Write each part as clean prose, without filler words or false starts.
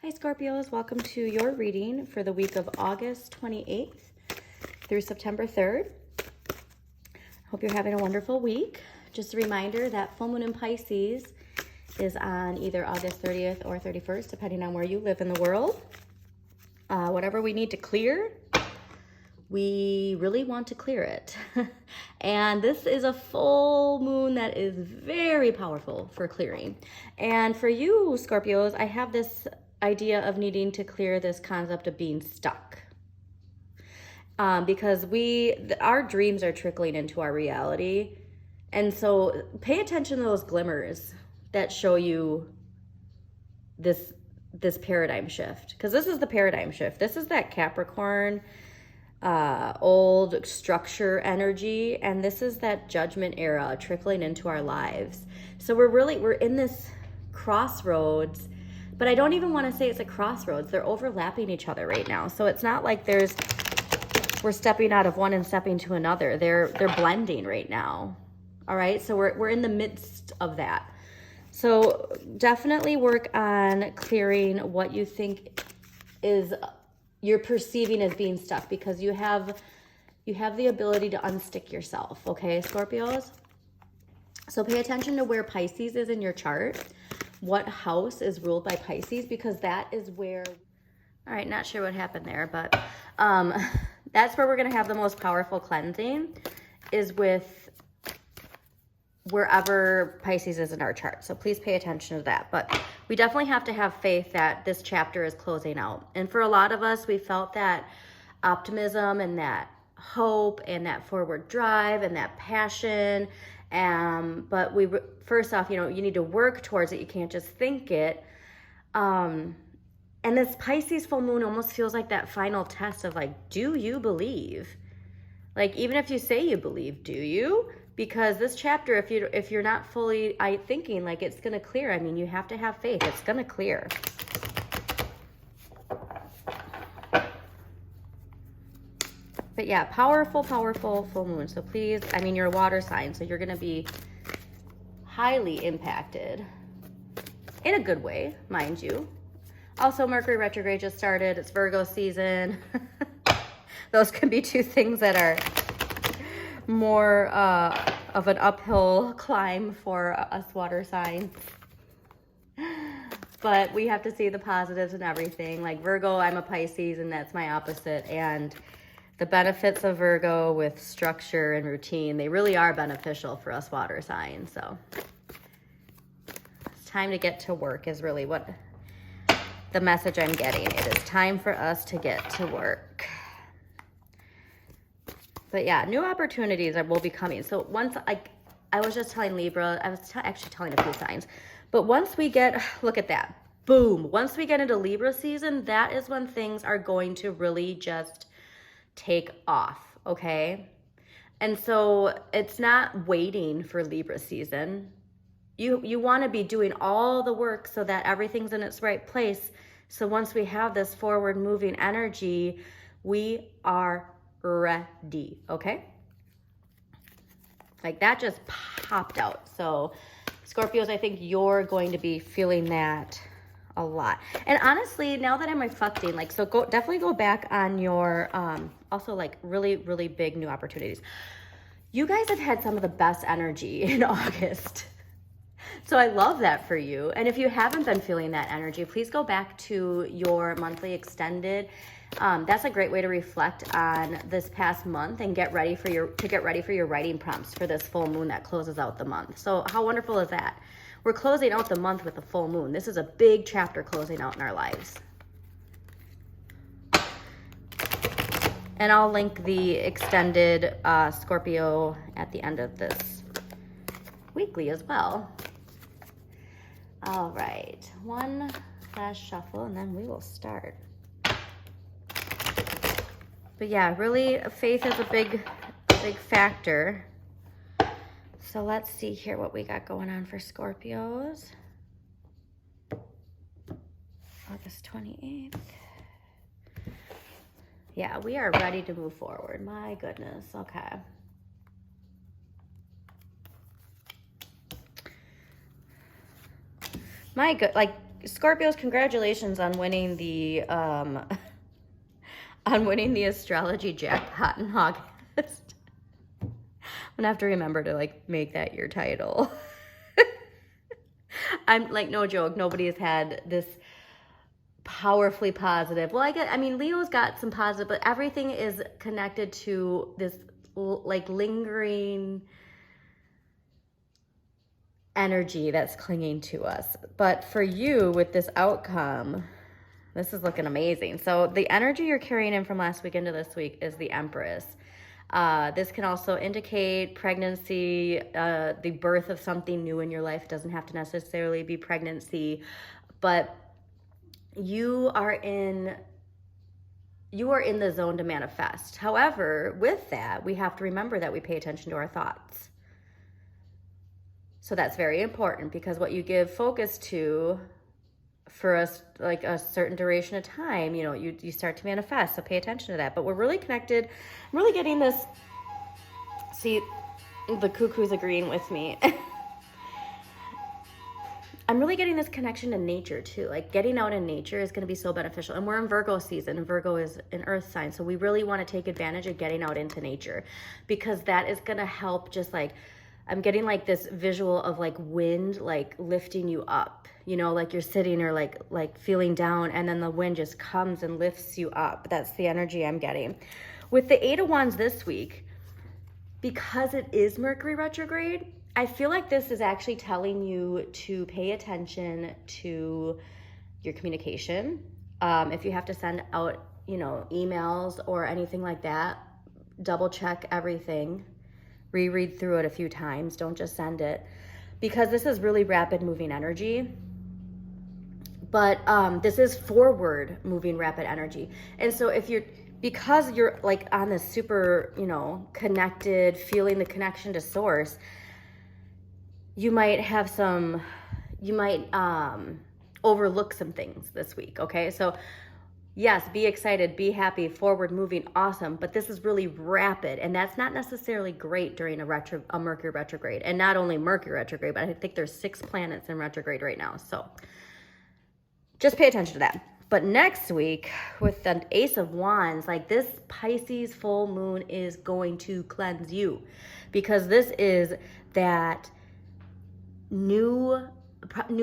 Hi Scorpios, welcome to your reading for the week of August 28th through September 3rd. Hope you're having a wonderful week. Just a reminder that full moon in Pisces is on either August 30th or 31st, depending on where you live in the world. Whatever we need to clear, we really want to clear it. And this is a full moon that is very powerful for clearing. And for you, Scorpios, I have this idea of needing to clear this concept of being stuck. Because our dreams are trickling into our reality. And so pay attention to those glimmers that show you this paradigm shift. Because this is the paradigm shift. This is that Capricorn old structure energy, and this is that judgment era trickling into our lives. So we're in this crossroads, but I don't even want to say it's a crossroads. They're overlapping each other right now. So it's not like we're stepping out of one and stepping to another. They're blending right now. All right, so we're in the midst of that. So definitely work on clearing what you think you're perceiving as being stuck, because you have the ability to unstick yourself, okay, Scorpios? So pay attention to where Pisces is in your chart. What house is ruled by Pisces, because that is where, all right, not sure what happened there, but that's where we're going to have the most powerful cleansing, is with wherever Pisces is in our chart. So please pay attention to that. But we definitely have to have faith that this chapter is closing out. And for a lot of us, we felt that optimism and that hope and that forward drive and that passion. But first off, you need to work towards it. You can't just think it. And this Pisces full moon almost feels like that final test of like, do you believe? Like, even if you say you believe, do you? Because this chapter, if you're not fully thinking like it's going to clear, I mean, you have to have faith. It's going to clear. But yeah, powerful, powerful full moon. So please, I mean, you're a water sign, so you're going to be highly impacted in a good way, mind you. Also, Mercury retrograde just started. It's Virgo season. Those can be two things that are more of an uphill climb for us water signs. But we have to see the positives in everything. Like Virgo, I'm a Pisces, and that's my opposite. And the benefits of Virgo with structure and routine, they really are beneficial for us water signs. So it's time to get to work is really what the message I'm getting. It is time for us to get to work. But yeah, new opportunities will be coming. So once, I was just telling Libra, I was actually telling a few signs, but once we get, look at that, boom. Once we get into Libra season, that is when things are going to really just take off, okay? And so it's not waiting for Libra season. You want to be doing all the work so that everything's in its right place. So once we have this forward moving energy, we are ready, okay? Like that just popped out. So Scorpios, I think you're going to be feeling that a lot. And honestly, now that I'm reflecting, like, so definitely go back on your, also like really, really big new opportunities. You guys have had some of the best energy in August. So I love that for you. And if you haven't been feeling that energy, please go back to your monthly extended. That's a great way to reflect on this past month and get ready for your writing prompts for this full moon that closes out the month. So how wonderful is that? We're closing out the month with a full moon. This is a big chapter closing out in our lives. And I'll link the extended Scorpio at the end of this weekly as well. All right, one last shuffle and then we will start. But yeah, really faith is a big factor. So let's see here what we got going on for Scorpios. August 28th. Yeah, we are ready to move forward. My goodness, okay. My good, like Scorpios, congratulations on winning the on winning the astrology jackpot in August. I'm gonna have to remember to like make that your title. I'm like, no joke, nobody has had this powerfully positive. Well, I mean, Leo's got some positive, but everything is connected to this like lingering energy that's clinging to us. But for you with this outcome, this is looking amazing. So the energy you're carrying in from last week into this week is the Empress. This can also indicate pregnancy, the birth of something new in your life. It doesn't have to necessarily be pregnancy, but you are in the zone to manifest. However, with that, we have to remember that we pay attention to our thoughts. So that's very important, because what you give focus to for us, like a certain duration of time, you know, you start to manifest. So pay attention to that. But we're really connected. I'm really getting this. See, the cuckoo's agreeing with me. I'm really getting this connection to nature too. Like getting out in nature is going to be so beneficial. And we're in Virgo season, and Virgo is an earth sign. So we really want to take advantage of getting out into nature, because that is going to help. Just like, I'm getting like this visual of like wind, like lifting you up, you know, like you're sitting or like feeling down, and then the wind just comes and lifts you up. That's the energy I'm getting. With the Eight of Wands this week, because it is Mercury retrograde, I feel like this is actually telling you to pay attention to your communication. If you have to send out, you know, emails or anything like that, double check everything. Reread through it a few times. Don't just send it, because this is really rapid moving energy. But this is forward moving rapid energy. And so because you're like on this super, you know, connected, feeling the connection to source, you might overlook some things this week. Okay. So yes, be excited, be happy, forward moving, awesome. But this is really rapid, and that's not necessarily great during a Mercury retrograde. And not only Mercury retrograde, but I think there's 6 planets in retrograde right now. So just pay attention to that. But next week with the Ace of Wands, like this Pisces full moon is going to cleanse you, because this is that new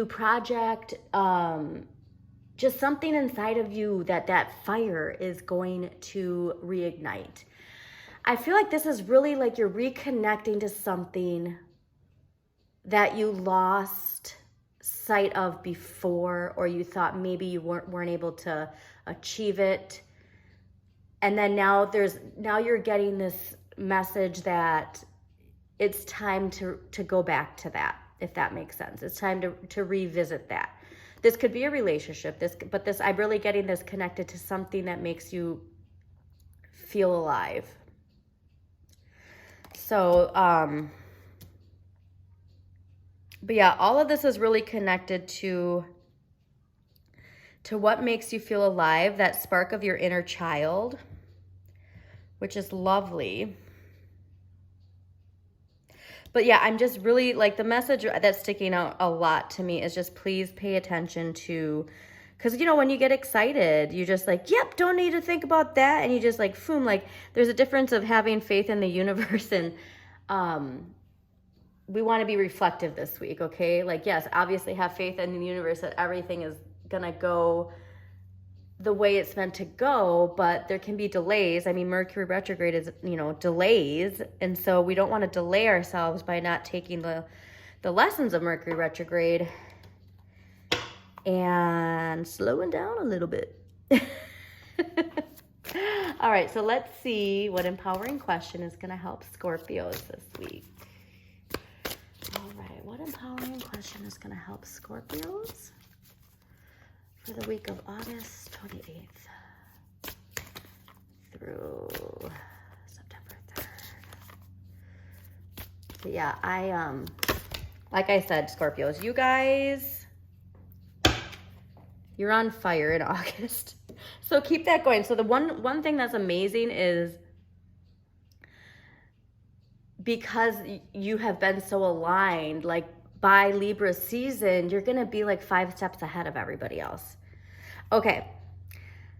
project, just something inside of you that fire is going to reignite. I feel like this is really like you're reconnecting to something that you lost sight of before, or you thought maybe you weren't able to achieve it. And then now you're getting this message that it's time to go back to that, if that makes sense. It's time to revisit that. This could be a relationship, but I'm really getting this connected to something that makes you feel alive. So, but yeah, all of this is really connected to what makes you feel alive, that spark of your inner child, which is lovely. But yeah, I'm just really like, the message that's sticking out a lot to me is just please pay attention to, because, you know, when you get excited, you just like, yep, don't need to think about that. And you just like, boom, like there's a difference of having faith in the universe. And we want to be reflective this week, okay? Like, yes, obviously have faith in the universe that everything is going to go the way it's meant to go, but there can be delays. I mean, Mercury retrograde is, you know, delays. And so we don't want to delay ourselves by not taking the lessons of Mercury retrograde and slowing down a little bit. All right, so let's see what empowering question is going to help Scorpios this week. All right, what empowering question is going to help Scorpios for the week of August 28th through September 3rd. So yeah, like I said, Scorpios, you guys, you're on fire in August. So keep that going. So the one thing that's amazing is because you have been so aligned, like by Libra season, you're going to be like 5 steps ahead of everybody else. Okay,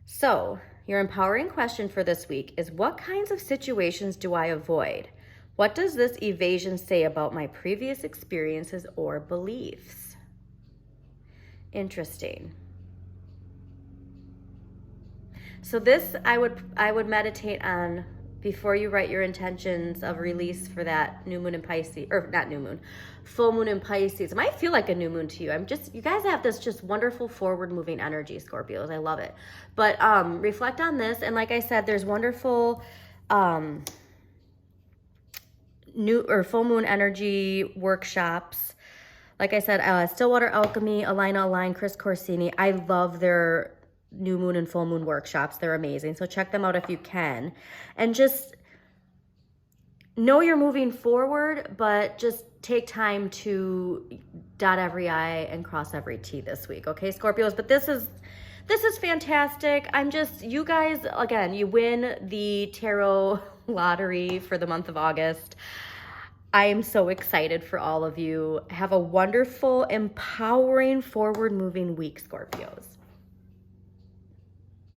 so your empowering question for this week is, what kinds of situations do I avoid? What does this evasion say about my previous experiences or beliefs? Interesting. So this I would meditate on before you write your intentions of release for that new moon in Pisces, or not new moon, full moon in Pisces. It might feel like a new moon to you. You guys have this just wonderful forward moving energy, Scorpios. I love it. But reflect on this. And like I said, there's wonderful new or full moon energy workshops. Like I said, Stillwater Alchemy, Align, Chris Corsini. I love their new moon and full moon workshops. They're amazing. So check them out if you can. And just know you're moving forward, but just take time to dot every I and cross every T this week. Okay, Scorpios? But this is fantastic. You guys, again, you win the tarot lottery for the month of August. I am so excited for all of you. Have a wonderful, empowering, forward-moving week, Scorpios.